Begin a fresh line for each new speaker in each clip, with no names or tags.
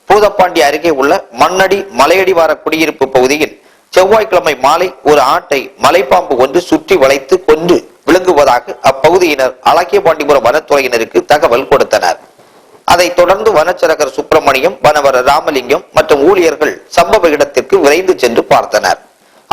பூதப்பாண்டி அருகே உள்ள மண்ணடி மலையடிவார குடியிருப்பு பகுதியில் செவ்வாய்க்கிழமை மாலை ஒரு ஆட்டை மலைப்பாம்பு ஒன்று சுற்றி வளைத்து கொண்டு விழுங்குவதாக அப்பகுதியினர் அழகியபாண்டிபுரம் வனத்துறையினருக்கு தகவல் கொடுத்தனர். அதைத் தொடர்ந்து வனச்சரகர் சுப்பிரமணியம், வனவர் ராமலிங்கம் மற்றும் ஊழியர்கள் சம்பவ இடத்திற்கு விரைந்து சென்று பார்த்தனர்.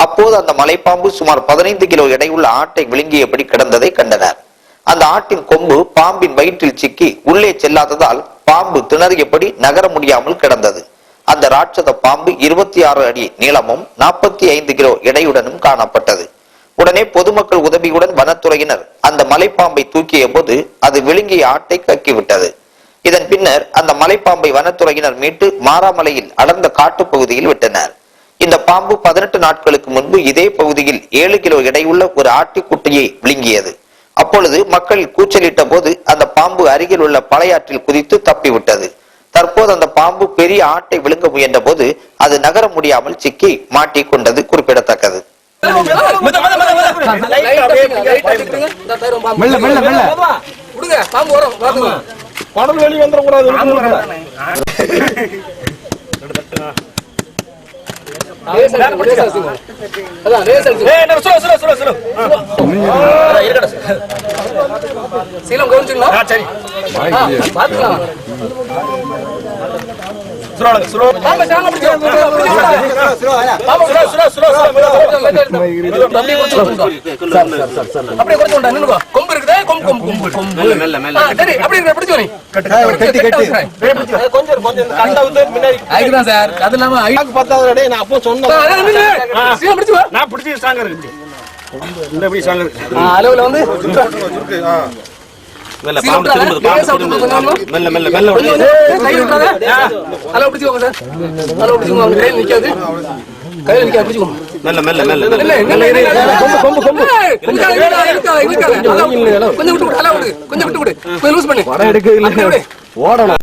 அப்போது அந்த மலைப்பாம்பு சுமார் 15 கிலோ எடையுள்ள ஆட்டை விழுங்கியபடி கிடந்ததை கண்டனர். அந்த ஆட்டின் கொம்பு பாம்பின் வயிற்றில் சிக்கி உள்ளே செல்லாததால் பாம்பு திணறியபடி நகர முடியாமல் கிடந்தது. அந்த ராட்சத பாம்பு 26 அடி நீளமும் 45 கிலோ எடையுடனும் காணப்பட்டது. உடனே பொதுமக்கள் உதவியுடன் வனத்துறையினர் அந்த மலைப்பாம்பை தூக்கிய போது அது விழுங்கிய ஆட்டை கக்கிவிட்டது. இதன் பின்னர் அந்த மலைப்பாம்பை வனத்துறையினர் மீட்டு மாராமலையில் அடர்ந்த காட்டு பகுதியில் விட்டனர். இந்த பாம்பு 18 நாட்களுக்கு முன்பு இதே பகுதியில் 7 கிலோ எடையுள்ள ஒரு ஆட்டுக்குட்டியை விழுங்கியது. அப்பொழுது மக்கள் கூச்சலிட்ட போது அந்த பாம்பு அருகில் உள்ள பழையாற்றில் குதித்து தப்பிவிட்டது. தற்போது அந்த பாம்பு பெரிய ஆட்டை விழுங்க முயன்ற போது அது நகர முடியாமல் சிக்கி மாட்டிக்கொண்டது குறிப்பிடத்தக்கது.
ஓடணும்